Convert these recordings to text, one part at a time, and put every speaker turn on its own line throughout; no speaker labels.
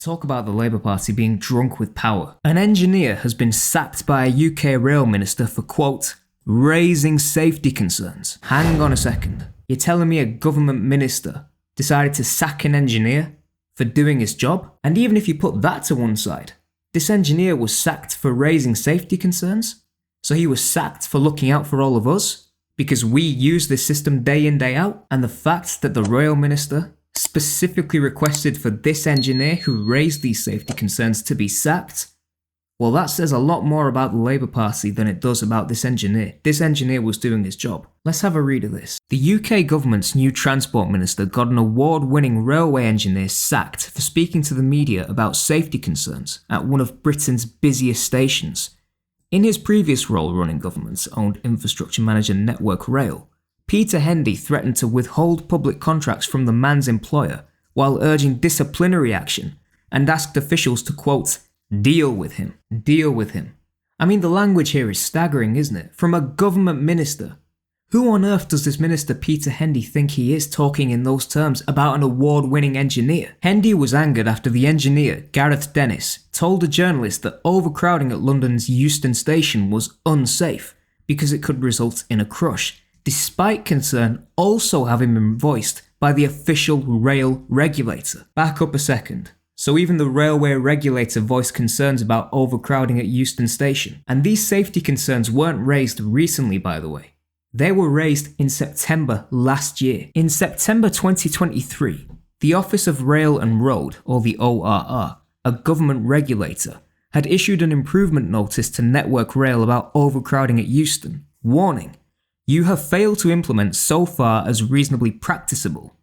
Talk about the Labour Party being drunk with power. An engineer has been sacked by a UK rail minister for, quote, raising safety concerns. Hang on a second. You're telling me a government minister decided to sack an engineer for doing his job? And even if you put that to one side, this engineer was sacked for raising safety concerns? So he was sacked for looking out for all of us? Because we use this system day in, day out? And the fact that the rail minister specifically requested for this engineer who raised these safety concerns to be sacked? Well, that says a lot more about the Labour Party than it does about this engineer. This engineer was doing his job. Let's have a read of this. The UK government's new Transport Minister got an award-winning railway engineer sacked for speaking to the media about safety concerns at one of Britain's busiest stations. In his previous role running government's owned infrastructure manager Network Rail, Peter Hendy threatened to withhold public contracts from the man's employer while urging disciplinary action and asked officials to, quote, deal with him. Deal with him. I mean, the language here is staggering, isn't it? From a government minister. Who on earth does this minister Peter Hendy think he is talking in those terms about an award-winning engineer? Hendy was angered after the engineer, Gareth Dennis, told a journalist that overcrowding at London's Euston station was unsafe because it could result in a crush, despite concern also having been voiced by the official rail regulator. Back up a second. So even the railway regulator voiced concerns about overcrowding at Euston Station. And these safety concerns weren't raised recently, by the way. They were raised in September last year. In September 2023, the Office of Rail and Road, or the ORR, a government regulator, had issued an improvement notice to Network Rail about overcrowding at Euston, warning, you have failed to implement so far as reasonably practicable,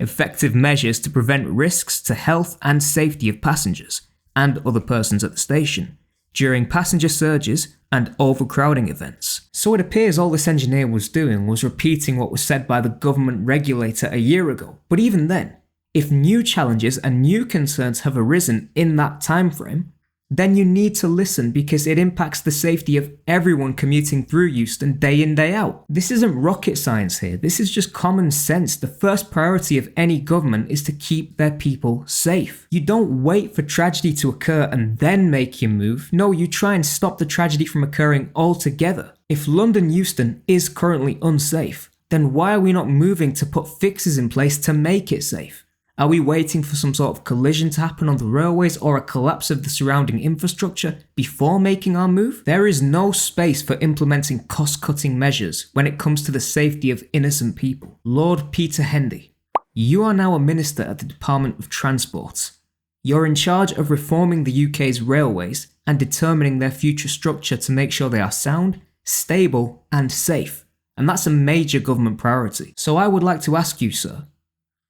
effective measures to prevent risks to health and safety of passengers and other persons at the station during passenger surges and overcrowding events. So it appears all this engineer was doing was repeating what was said by the government regulator a year ago. But even then, if new challenges and new concerns have arisen in that time frame, then you need to listen because it impacts the safety of everyone commuting through Euston day in, day out. This isn't rocket science here, this is just common sense. The first priority of any government is to keep their people safe. You don't wait for tragedy to occur and then make your move. No, you try and stop the tragedy from occurring altogether. If London Euston is currently unsafe, then why are we not moving to put fixes in place to make it safe? Are we waiting for some sort of collision to happen on the railways or a collapse of the surrounding infrastructure before making our move? There is no space for implementing cost-cutting measures when it comes to the safety of innocent people. Lord Peter Hendy, you are now a minister at the Department of Transport. You're in charge of reforming the UK's railways and determining their future structure to make sure they are sound, stable and safe. And that's a major government priority. So I would like to ask you, sir,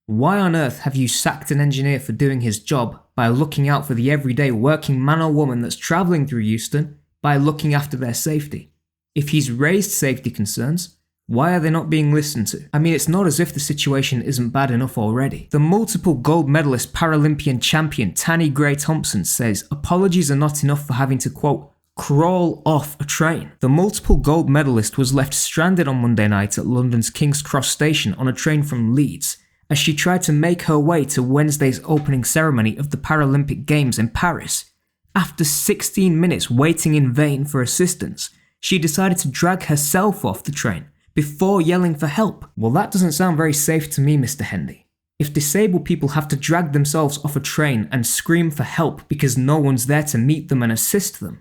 why on earth have you sacked an engineer for doing his job by looking out for the everyday working man or woman that's travelling through Euston by looking after their safety? If he's raised safety concerns, why are they not being listened to? I mean, it's not as if the situation isn't bad enough already. The multiple gold medalist Paralympian champion Tanni Gray-Thompson says apologies are not enough for having to, quote, crawl off a train. The multiple gold medalist was left stranded on Monday night at London's King's Cross station on a train from Leeds, as she tried to make her way to Wednesday's opening ceremony of the Paralympic Games in Paris. After 16 minutes waiting in vain for assistance, she decided to drag herself off the train before yelling for help. Well, that doesn't sound very safe to me, Mr. Hendy. If disabled people have to drag themselves off a train and scream for help because no one's there to meet them and assist them,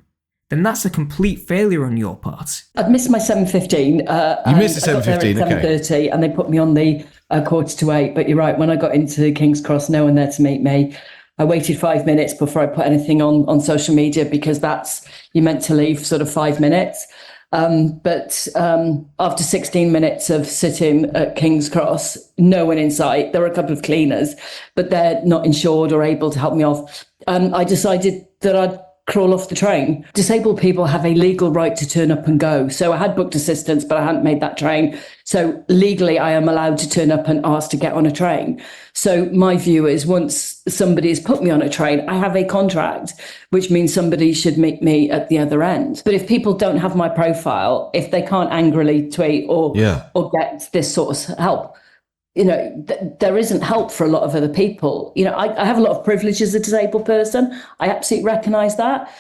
then that's a complete failure on your part.
I'd missed my 7:15.
You missed the 7:15,
okay. 7:30, and they put me on the 7:45. But you're right, when I got into King's Cross, no one there to meet me. I waited 5 minutes before I put anything on social media because you're meant to leave sort of 5 minutes. But after 16 minutes of sitting at King's Cross, no one in sight. There were a couple of cleaners, but they're not insured or able to help me off. I decided that I'd crawl off the train. Disabled people have a legal right to turn up and go. So I had booked assistance, but I hadn't made that train. So legally, I am allowed to turn up and ask to get on a train. So my view is once somebody has put me on a train, I have a contract, which means somebody should meet me at the other end. But if people don't have my profile, if they can't angrily tweet or get this sort of help, there isn't help for a lot of other people. I have a lot of privilege as a disabled person. I absolutely recognise that.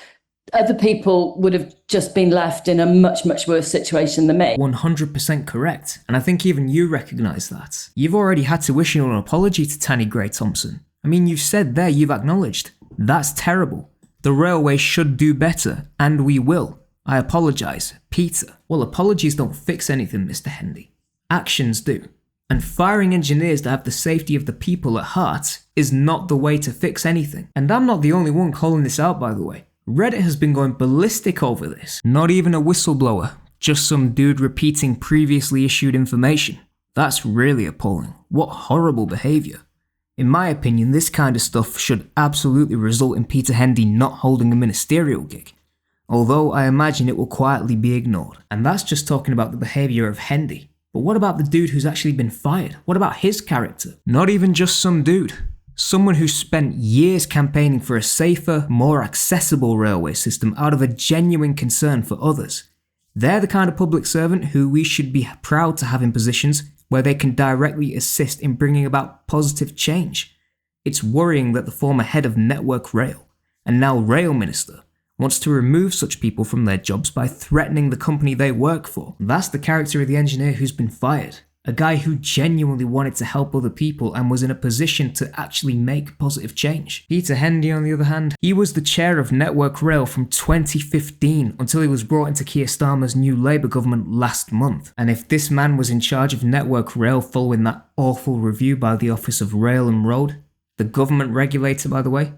Other people would have just been left in a much, much worse situation than me.
100% correct. And I think even you recognise that. You've already had to issue an apology to Tanny Gray-Thompson. I mean, you've said there, you've acknowledged. That's terrible. The railway should do better, and we will. I apologise, Peter. Well, apologies don't fix anything, Mr. Hendy. Actions do. And firing engineers that have the safety of the people at heart is not the way to fix anything. And I'm not the only one calling this out, by the way. Reddit has been going ballistic over this. Not even a whistleblower, just some dude repeating previously issued information. That's really appalling. What horrible behaviour. In my opinion, this kind of stuff should absolutely result in Peter Hendy not holding a ministerial gig. Although I imagine it will quietly be ignored. And that's just talking about the behaviour of Hendy. But what about the dude who's actually been fired? What about his character? Not even just some dude. Someone who spent years campaigning for a safer, more accessible railway system out of a genuine concern for others. They're the kind of public servant who we should be proud to have in positions where they can directly assist in bringing about positive change. It's worrying that the former head of Network Rail, and now Rail Minister, wants to remove such people from their jobs by threatening the company they work for. That's the character of the engineer who's been fired. A guy who genuinely wanted to help other people and was in a position to actually make positive change. Peter Hendy, on the other hand, he was the chair of Network Rail from 2015 until he was brought into Keir Starmer's new Labour government last month. And if this man was in charge of Network Rail following that awful review by the Office of Rail and Road, the government regulator by the way,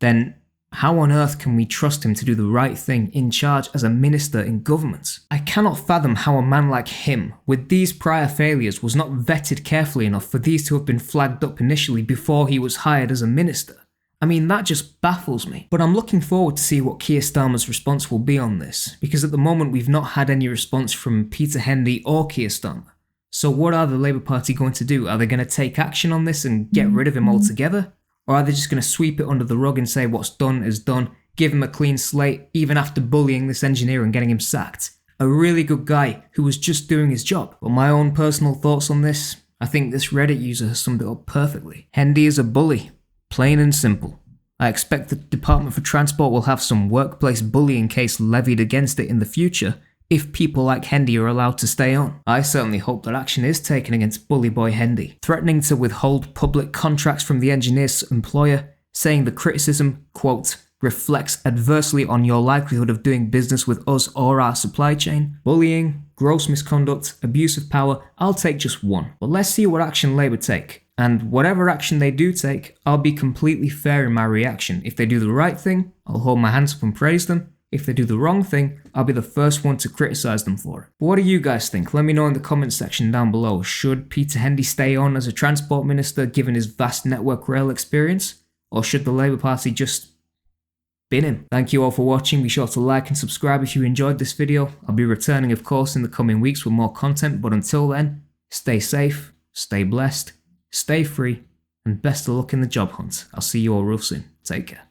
then how on earth can we trust him to do the right thing in charge as a minister in government? I cannot fathom how a man like him, with these prior failures, was not vetted carefully enough for these to have been flagged up initially before he was hired as a minister. I mean, that just baffles me. But I'm looking forward to see what Keir Starmer's response will be on this, because at the moment we've not had any response from Peter Hendy or Keir Starmer. So what are the Labour Party going to do? Are they going to take action on this and get rid of him altogether? Or are they just going to sweep it under the rug and say what's done is done, give him a clean slate, even after bullying this engineer and getting him sacked? A really good guy who was just doing his job. But my own personal thoughts on this, I think this Reddit user has summed it up perfectly. Hendy is a bully, plain and simple. I expect the Department for Transport will have some workplace bullying case levied against it in the future, if people like Hendy are allowed to stay on. I certainly hope that action is taken against Bully Boy Hendy, threatening to withhold public contracts from the engineer's employer, saying the criticism, quote, reflects adversely on your likelihood of doing business with us or our supply chain. Bullying, gross misconduct, abuse of power, I'll take just one. But let's see what action Labour take. And whatever action they do take, I'll be completely fair in my reaction. If they do the right thing, I'll hold my hands up and praise them. If they do the wrong thing, I'll be the first one to criticise them for it. But what do you guys think? Let me know in the comments section down below. Should Peter Hendy stay on as a Transport Minister given his vast Network Rail experience? Or should the Labour Party just bin him? Thank you all for watching. Be sure to like and subscribe if you enjoyed this video. I'll be returning of course in the coming weeks with more content, but until then, stay safe, stay blessed, stay free, and best of luck in the job hunt. I'll see you all real soon. Take care.